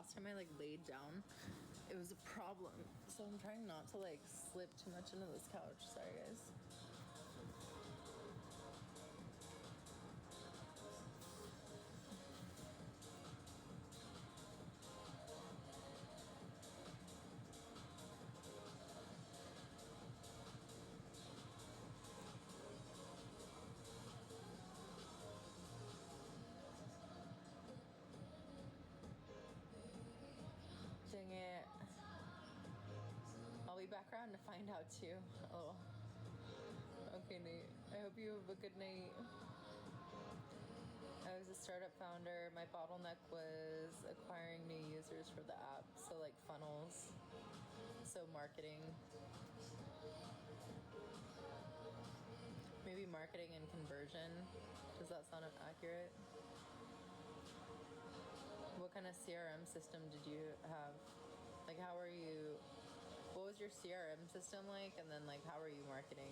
last time I like laid down, it was a problem. So I'm trying not to like slip too much into this couch. Sorry, guys. Dang it. I'll be back around to find out too. Oh. Okay, Nate. I hope you have a good night. I was a startup founder. My bottleneck was acquiring new users for the app. So like funnels. So marketing. Maybe marketing and conversion. Does that sound accurate? What kind of CRM system did you have? Like, how are you, what was your CRM system like? And then, like, how are you marketing?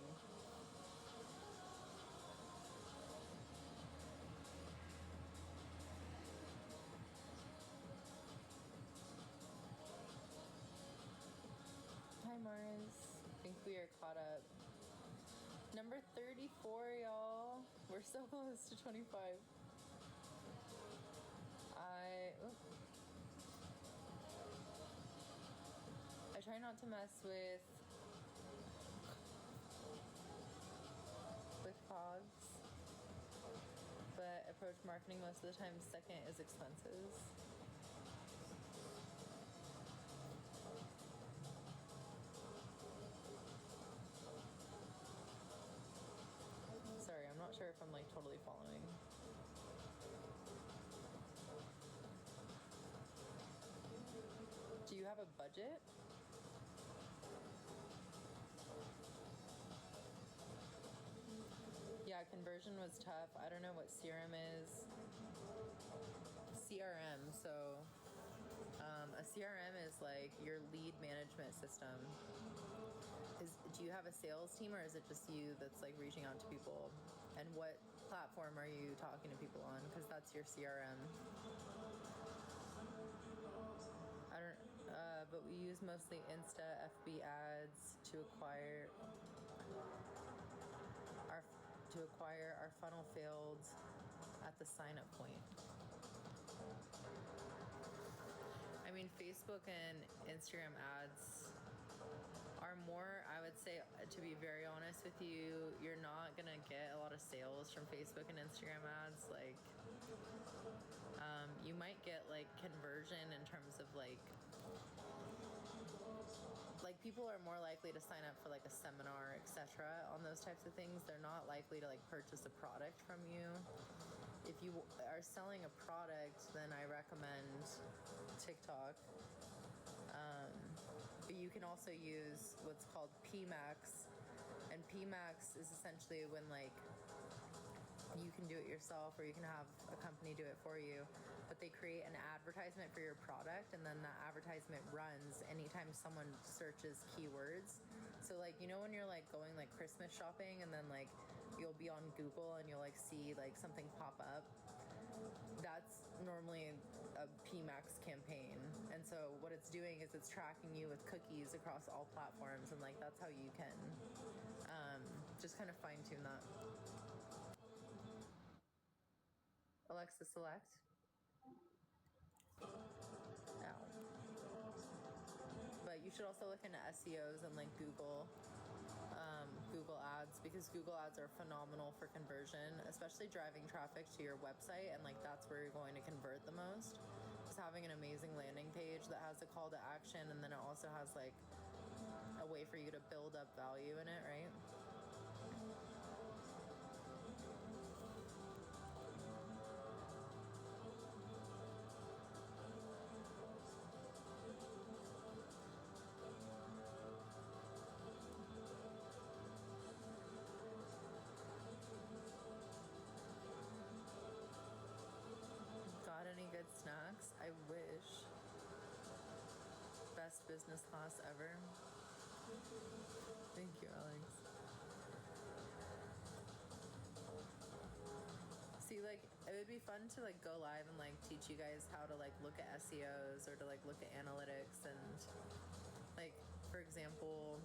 Hi, Mars. I think we are caught up. Number 34, y'all. We're so close to 25. I try not to mess with COGS, but approach marketing most of the time. Second is expenses. Sorry, I'm not sure if I'm like totally following. Do you have a budget? Yeah, conversion was tough. I don't know what CRM is. CRM, so a CRM is like your lead management system. Do you have a sales team, or is it just you that's like reaching out to people? And what platform are you talking to people on? Because that's your CRM. I don't, but we use mostly Insta, FB ads to acquire our funnel failed at the sign up point. I mean, Facebook and Instagram ads are more, I would say, to be very honest with you, you're not gonna get a lot of sales from Facebook and Instagram ads. Like, you might get like conversion in terms of like people are more likely to sign up for like a seminar, etc. on those types of things. They're not likely to like purchase a product from you. If you are selling a product, then I recommend TikTok. But you can also use what's called PMax, and PMax is essentially when like you can do it yourself or you can have a company do it for you, but they create an advertisement for your product, and then that advertisement runs anytime someone searches keywords. So like, you know, when you're like going like Christmas shopping and then like you'll be on Google and you'll like see like something pop up, that's normally a PMax campaign. And so what it's doing is it's tracking you with cookies across all platforms, and like that's how you can just kind of fine tune that. Alexa, select. Ow. But you should also look into SEOs and like Google ads, because Google ads are phenomenal for conversion, especially driving traffic to your website, and like that's where you're going to convert the most. Just having an amazing landing page that has a call to action, and then it also has like a way for you to build up value in it, right? Got any good snacks? I wish. Best business class ever. Thank you, Alex. See, like, it would be fun to like go live and like teach you guys how to like look at SEOs or to like look at analytics and like, for example,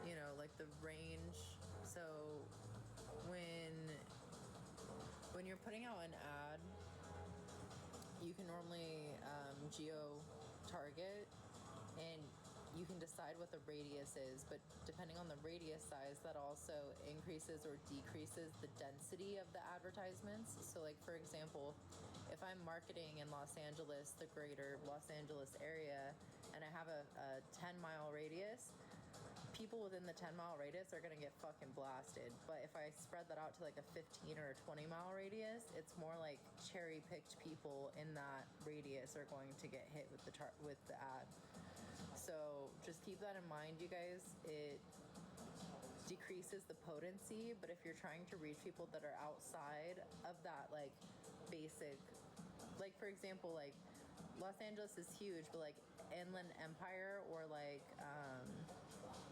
you know, like the range. So when you're putting out an ad, you can normally geo target, and you can decide what the radius is, but depending on the radius size, that also increases or decreases the density of the advertisements. So like, for example, if I'm marketing in Los Angeles, the greater Los Angeles area, and I have a 10-mile radius, people within the 10-mile radius are going to get fucking blasted. But if I spread that out to like a 15 or a 20-mile radius, it's more like cherry-picked people in that radius are going to get hit with the ad. So just keep that in mind, you guys. It decreases the potency, but if you're trying to reach people that are outside of that like basic, like for example, like Los Angeles is huge, but like Inland Empire or like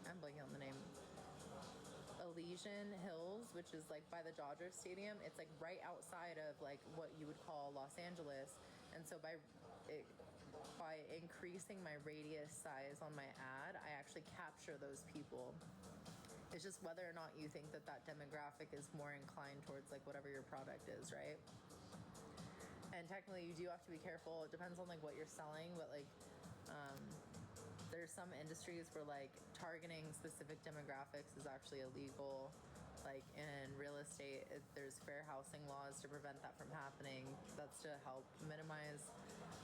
I'm blanking on the name, Elysian Hills, which is like by the Dodgers Stadium, it's like right outside of like what you would call Los Angeles. And so by increasing my radius size on my ad, I actually capture those people. It's just whether or not you think that demographic is more inclined towards like whatever your product is, right? And technically you do have to be careful. It depends on like what you're selling, but like there's some industries where like targeting specific demographics is actually illegal. Like in real estate, there's fair housing laws to prevent that from happening. That's to help minimize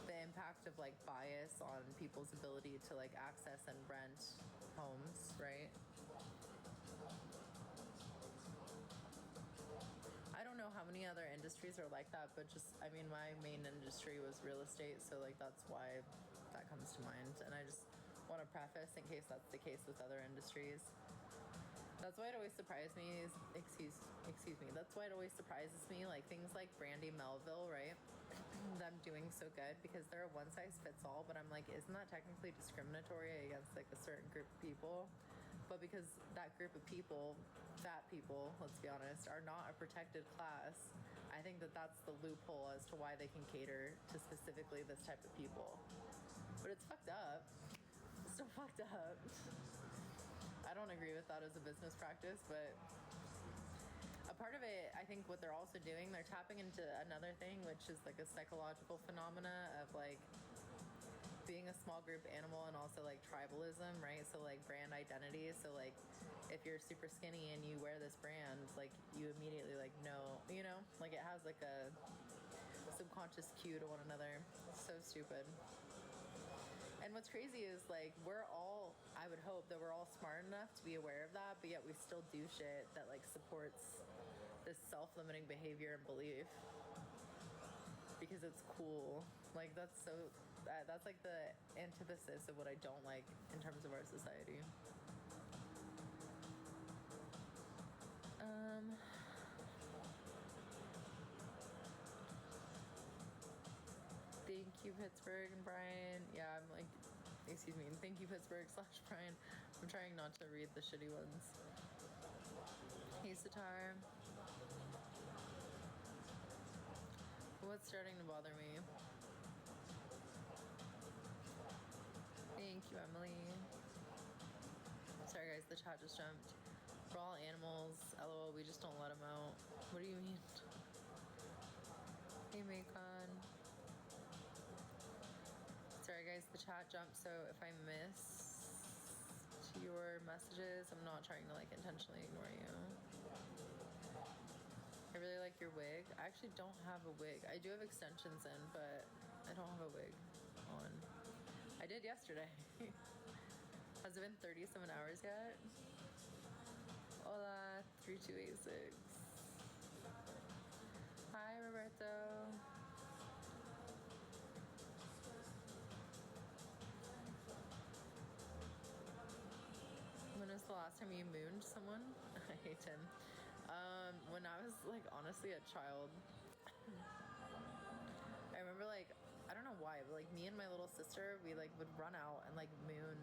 the impact of like bias on people's ability to like access and rent homes, right? I don't know how many other industries are like that, but just, I mean, my main industry was real estate, so like that's why that comes to mind. And I just want to preface, in case that's the case with other industries, that's why it always surprises me that's why it always surprises me, like things like Brandy Melville, right? Them doing so good because they're a one size fits all, but I'm like, isn't that technically discriminatory against like a certain group of people? But because that group of people, fat people, let's be honest, are not a protected class, I think that that's the loophole as to why they can cater to specifically this type of people. But it's fucked up. It's still fucked up. I don't agree with that as a business practice, but a part of it, I think what they're also doing, they're tapping into another thing, which is like a psychological phenomena of like being a small group animal and also like tribalism, right? So like brand identity. So like if you're super skinny and you wear this brand, like you immediately like know, you know, like it has like a subconscious cue to one another. So stupid. And what's crazy is like I would hope that we're all smart enough to be aware of that, but yet we still do shit that like supports this self-limiting behavior and belief because it's cool. Like that's like the antithesis of what I don't like in terms of our society. Thank you, Pittsburgh and Brian. Yeah, I'm like, excuse me, thank you, Pittsburgh / Brian. I'm trying not to read the shitty ones. Hey, Sitar. What's starting to bother me? Thank you, Emily. Sorry, guys, the chat just jumped. We're all animals. LOL, we just don't let them out. What do you mean? Hey, Macon. Sorry, guys, the chat jumped, so if I miss your messages, I'm not trying to like intentionally ignore you. I really like your wig. I actually don't have a wig. I do have extensions in, but I don't have a wig on. I did yesterday. Has it been 37 hours yet? Hola, 3286. Hi, Roberto. When was the last time you mooned someone? I hate him. When I was like honestly a child, I remember like, I don't know why, but like me and my little sister, we like would run out and like moon